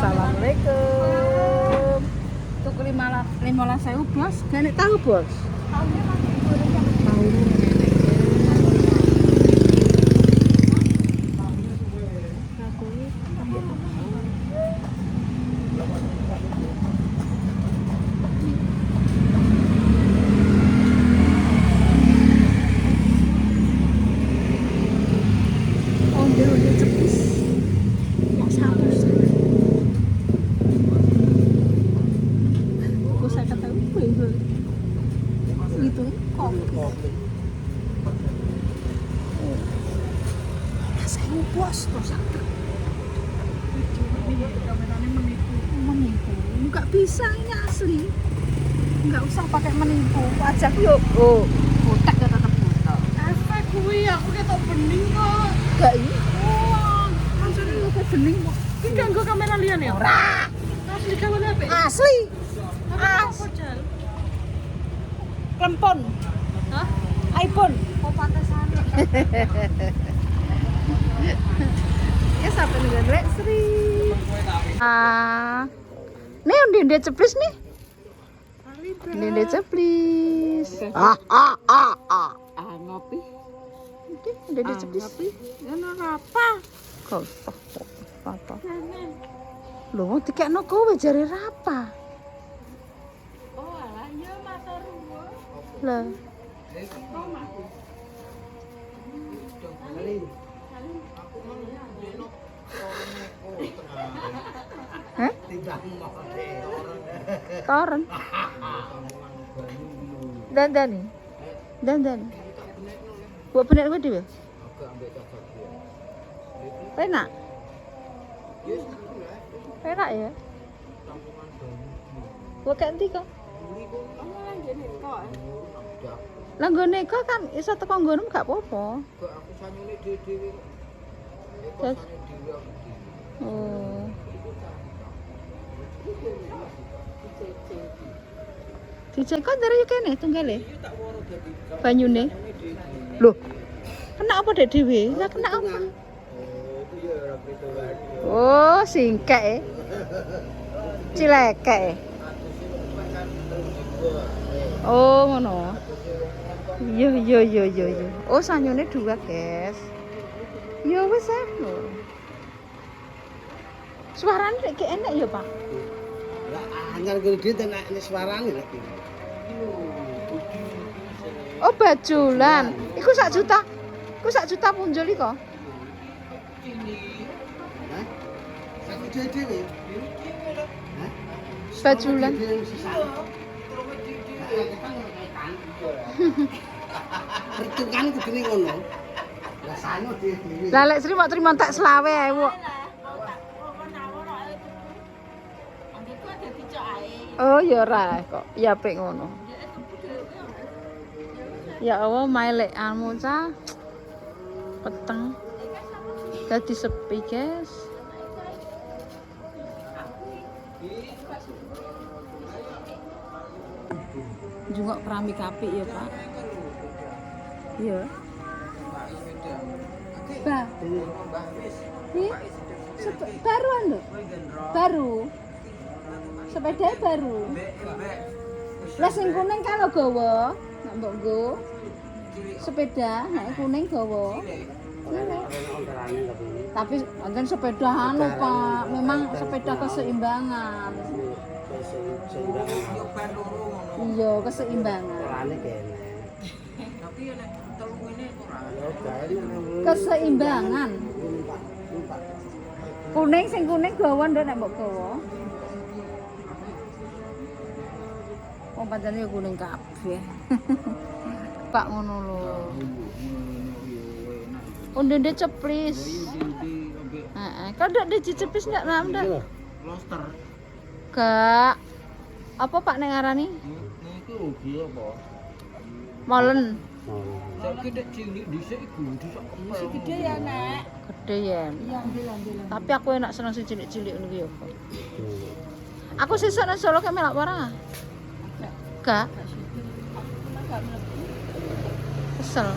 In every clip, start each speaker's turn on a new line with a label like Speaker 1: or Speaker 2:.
Speaker 1: Assalamualaikum. Tuku 15.000 bos. Gak tahu bos. Tahu. Itu kopi. Saya bos terus aku. Menipu. Enggak bisa ini asli. Enggak usah pakai menipu. Ajak yuk. Oh, botak ya tetap botak.
Speaker 2: Efek kuwi aku ketok bening kok.
Speaker 1: Enggak ini. Wah, maksudnya lu kayak bening kok.
Speaker 2: Iki ganggu kamera liyan ya?
Speaker 1: Ora.
Speaker 2: Asli kamu HP.
Speaker 1: Asli.
Speaker 2: Apa jal?
Speaker 1: Klempon.
Speaker 2: Hah?
Speaker 1: iPhone.
Speaker 2: Kok pantesan?
Speaker 1: Ya sampai dengan Lek Sri. Nih undi ceplis nih. Undi ceplis.
Speaker 2: Ngopi.
Speaker 1: Undi ceplis.
Speaker 2: Ngono apa?
Speaker 1: Kau apa? Lho mau dikekno kowe jare rapa?
Speaker 2: Oh alah ya matur nuwun.
Speaker 1: Lah. Hah? Toren. Dandan. Buat bener gue dhewe. Penak. Penak ya. Buat ganti kok.
Speaker 2: Kamu lanjene kok.
Speaker 1: Lah nggone kok kan iso teko nggonmu gak apa-apa.
Speaker 3: Aku sanyune dhewe-dhewe.
Speaker 1: Terus? Oh. Dicek kok dari kene tunggale. Banyune. Loh. Kena apa dek dhewe? Lah kena apa? Oh, singkek. Cilekek. Oh, ngono. Yo. Oh, sanyune 2, guys. Yo wis lho. Suarane nek enak ya, Pak.
Speaker 3: Lah anyar gede tenek suarane lagi.
Speaker 1: Oh, bajulan. Iku 1 juta. Iku 1 juta punjul iki kok.
Speaker 3: Hah? Satu dhewe. Hah?
Speaker 1: Bajulan.
Speaker 3: Pertukan kudune ngono. Lah sano dhewe.
Speaker 1: Lah lek Sri mau terima tak selawe ae, Wuk. Oh, ya ora kok. Ya apik ngono. Ya Allah, mailek anu cah. Peteng. Dadi sepi, guys. Juga keramik apik ya, Pak. Iya. Bah. Ini baruan lho. Baru. Sepeda baru. Lah sing kuning kalau gawa, nek mbok nggo. Sepeda nek kuning gawa. Tapi wonten sepeda anu, Pak. Memang sepeda keseimbangan. Iya, keseimbangan. Keseimbangan. Kuning sing kuning gawa ndak nek mbok gawa. Wong pancen ya kuning kabeh. Pak ngono lho. Unde ceplis. Heeh, kok ndak diceplis ndak ndak.
Speaker 3: Loster.
Speaker 1: Gak. Apa Pak nek ngarani?
Speaker 3: Niku rugi apa?
Speaker 1: Molen.
Speaker 3: Saiki nek cilik dhisik iku dhisik kepel.
Speaker 2: Gede ya, Nek.
Speaker 1: Gede ya.
Speaker 2: Iya, ambil.
Speaker 1: Tapi aku enak seneng sing cilik-cilik ngono ya, Pak. Aku sesuk nang Solo kayak melak ora? Gak. Kesel.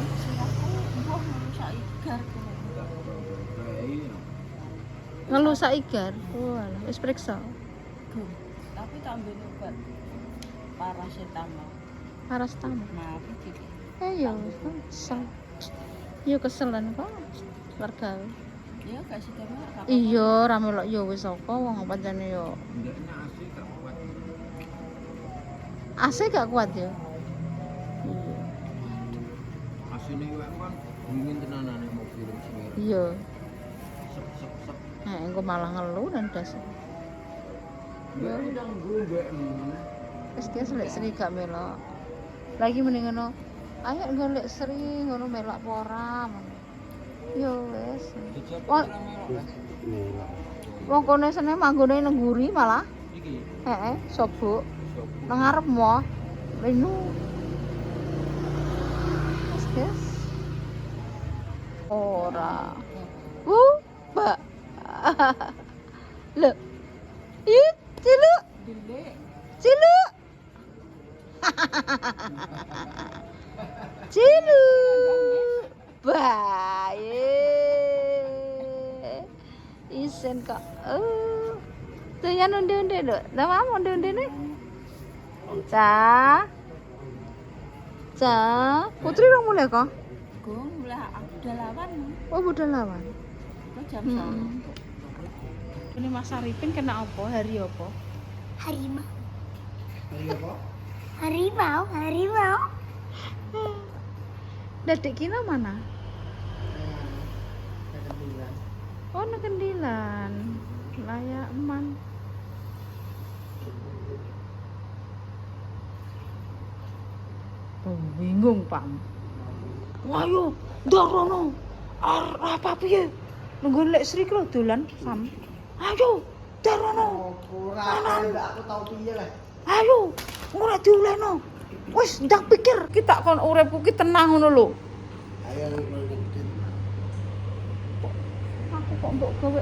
Speaker 1: Ngeluh saigar. Walah, wis periksa.
Speaker 2: Tapi tambah obat paracetamol.
Speaker 1: Paracetamol.
Speaker 2: Maaf iki.
Speaker 1: Ya kesel. Yo keselan kok. Warga.
Speaker 2: Ya gak sida mah.
Speaker 1: Iya, ra melok yo wis apa wong pancene yo. AC gak kuat ya. Iya.
Speaker 3: Asine kowe kan dingin tenanane mobil sing.
Speaker 1: Iya.
Speaker 3: Sep.
Speaker 1: Engko malah ngeluh dan dasar.
Speaker 3: Ya ndang mbek.
Speaker 1: Wis dia selik-selik gak melok. Lagi mending ngono. Ayo golek Sri ngono melok apa ora. Yo wis. Wong kene sene manggone nang nguri malah.
Speaker 3: Iki.
Speaker 1: Sobok. Nang ngarep mo. Renu. Wis. Ora. Mbak. Lho. Yuk, ciluk.
Speaker 2: Delik.
Speaker 1: Ciluk. Ciluk. Bae. Isen kok. Doyan onde-onde lho. Nama onde-onde ne? Ca. Putri rong mulai kok.
Speaker 2: Gong lah udah lawan.
Speaker 1: Oh, udah lawan.
Speaker 2: Kok jam 1.
Speaker 1: Ini Mas Arifin kena apa? Hari apa?
Speaker 4: Harimau.
Speaker 3: Hari apa?
Speaker 4: Harimau.
Speaker 1: Dedek kina mana? Oh, nang Kendilan. Layak eman. Oh, bingung, Pam. Ayo, ndorono. Apa piye? Nunggu lek Sri klo dolan, Sam. Ayo, ndorono.
Speaker 3: Ora aku tau piye lah.
Speaker 1: Ayo, ora diuleno. Wis ndak pikir kita kon uripku ki tenang ngono lho.
Speaker 3: Ayo ngedit.
Speaker 1: Aku kok mbok gawe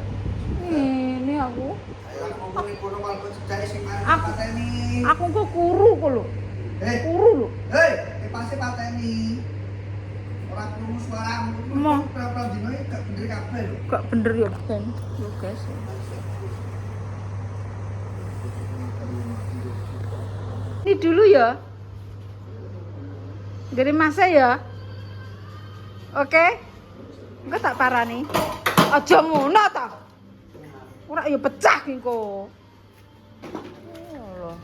Speaker 1: ngene aku.
Speaker 3: Ayo aku kono malah cecake sing mari
Speaker 1: Aku-
Speaker 3: pateni.
Speaker 1: Aku kok kuru kok lho. Kuru lho.
Speaker 3: Hei, pasti pateni. Ora krungu suaramu.
Speaker 1: Emang.
Speaker 3: Berapa dino iki gak bener kabeh lho.
Speaker 1: Gak bener ya, Ben. Yo, guys. Ini dulu ya. Dari masa ya. Oke. Enggak tak parani. Aja ngono ta. Ora ya pecah engko. Allah.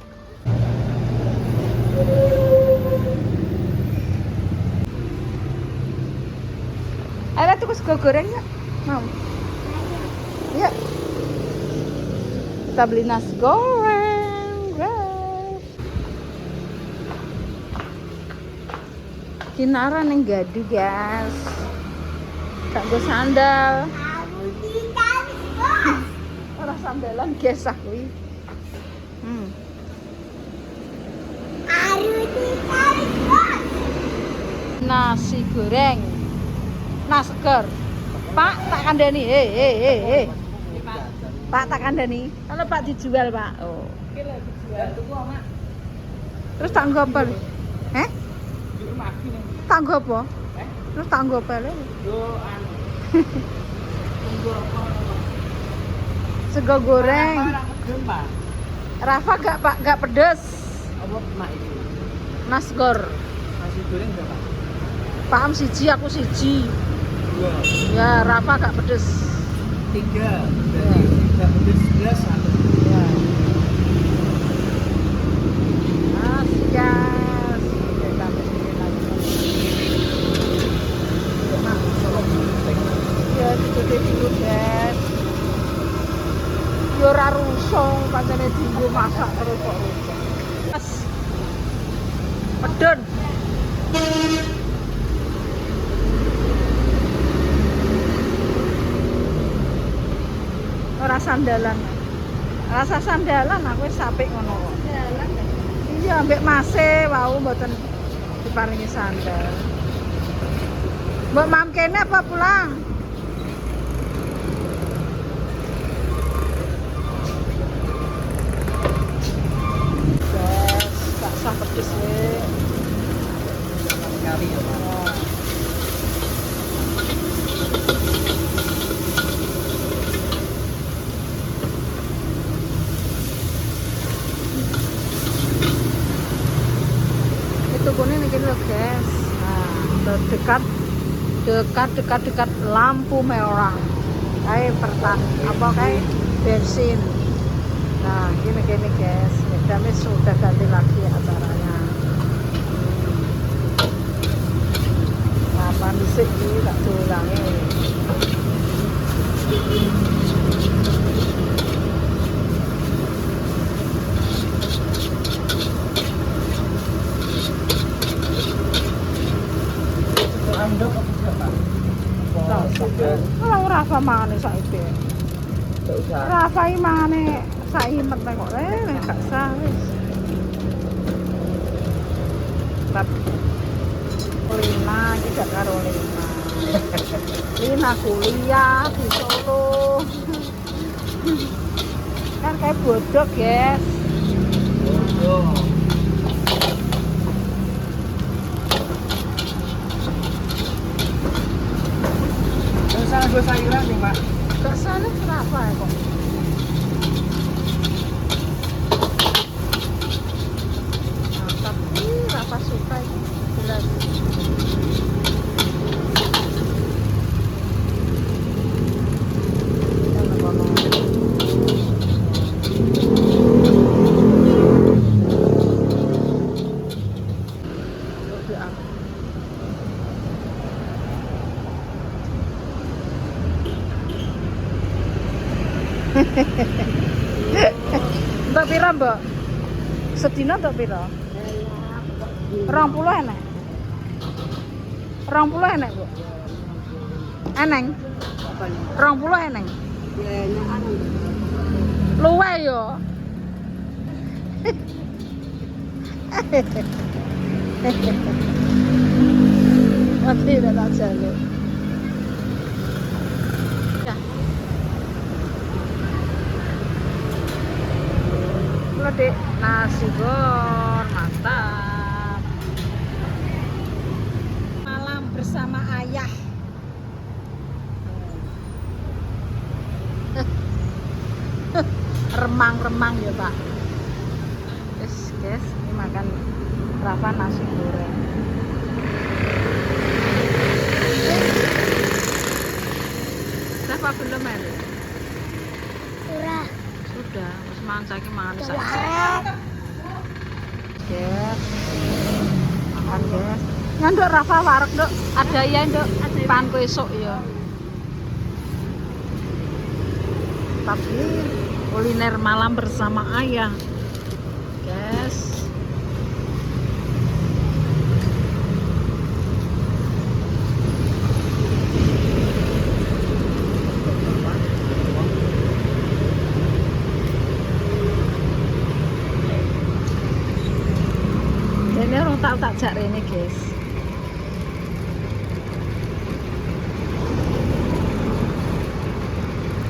Speaker 1: Ayo tuh sego goreng ya. Mau. Ya. Kita beli nasi goreng, guys. Kinaran yang gadu, guys. Tak gue sandal. Orang sandalan gesah kuwi. Nasi goreng. Nasker. Pak, tak kandani. Pak, tak kandani. Kalau Pak dijual, Pak. Oh.
Speaker 2: Iki lho dijual tuku, Mak.
Speaker 1: Terus tak nggo apa?
Speaker 2: Di rumah iki ning.
Speaker 1: Tak nggo apa? Terus tak nggo apa lho?
Speaker 2: Yo anu. Tunggu apa?
Speaker 1: Sego goreng.
Speaker 2: Ora megem, Pak.
Speaker 1: Rafa gak pedes.
Speaker 2: Apa mak iki?
Speaker 1: Nasgor.
Speaker 2: Nasi goreng berapa?
Speaker 1: Paham siji, aku siji.
Speaker 2: 2.
Speaker 1: Ya, Rafa gak pedes.
Speaker 2: 3. Berarti 3 pedes 11 satu.
Speaker 1: Ya. Nasi gas. Kita mesti lagi. Ya, ditutup dulu, guys. Yo ora rusong, pancene dienggo masak terus kok rusong. Mas. Pedun. Ora sandalan. Rasa sandalan aku wis apik ngono kok.
Speaker 2: Jalan.
Speaker 1: Iya, ambek mase wau mboten diparingi sandal. Mbok mam kene apa pulang? Yes, tak sah pedes we.
Speaker 3: Kali ya, Pak.
Speaker 1: Oh. kuning ini loh guys. Nah, dekat lampu merah. Kayak kayak bensin. Nah, gini guys. Kami sudah ganti lagi acaranya. Apa disik ini tak diulangi.
Speaker 2: Andok apa siapa?
Speaker 1: Kalau Rafa mangane saiki.
Speaker 2: Enggak usah.
Speaker 1: Rafa iki mangane saimet kok gak sah wis. Tapi Lina iki gak karo Lina. Lina kuliah di Solo. Kan kayak bodoh, guys.
Speaker 2: Bodoh. Salah gue sayuran nih, Pak.
Speaker 1: Gak salah kenapa ya kok? Nah, tapi Rafa suka itu jelas. Mbak pira, Mbak? Sedina tok pira? 20 enek. 20 enek, Bu. Eneng. 20 eneng. Luwe yo. Mati dah tak jalan. Dek, nasi goreng mantap. Malam bersama ayah. Remang-remang ya Pak. Guys, ini makan Rafa nasi goreng. Rafa belum ini? Sudah, mangan saiki mangan saiki. Guys. Makan, guys. Ya nduk Rafa wareg, Nduk. Ada ya, Nduk. Panku esuk ya. Tapi kuliner malam bersama ayah. Guys. Ini orang tak jak rene, guys.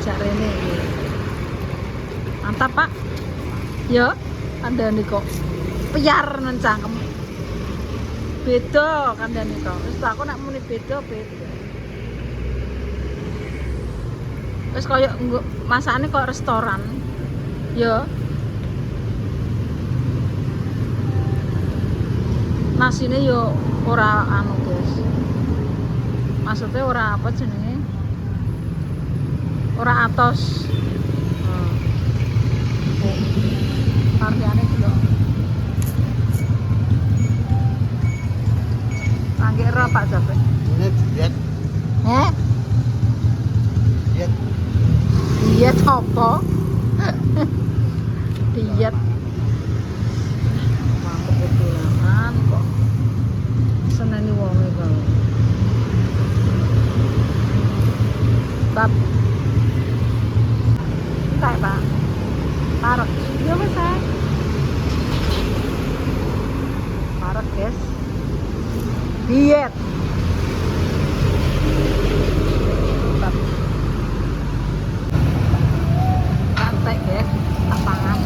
Speaker 1: Jak rene iki. Mantap, Pak. Ya, kandhane kok piar nang cangkem. Beda kandhane kok. Wis aku nek muni beda. Wis koyo masakane kok restoran. Ya. Nasine yo ora anu guys, maksudnya ora apa jenenge, ora atos. Variane iki lho. Angge ora Pak Jabe.
Speaker 2: Ini diet. Diet.
Speaker 1: Diet apa? Diet. Kebetulan kok seneni wonge kok. Bab. Enggak, Pak. Parek. Ya wis ae. Parek, guys. Diet. Bab. Santai, guys. Tangan.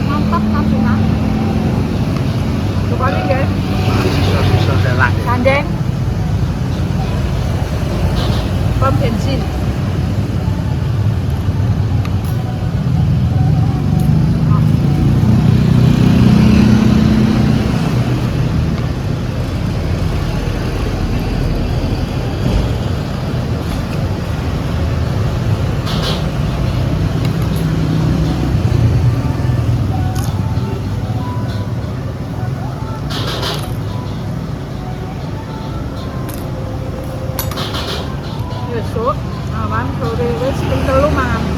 Speaker 1: Mantap kampungan. Coba nih guys.
Speaker 2: Susah dalang.
Speaker 1: Gandeng. Pom bensin. mangan sore wis ping 3 mangan.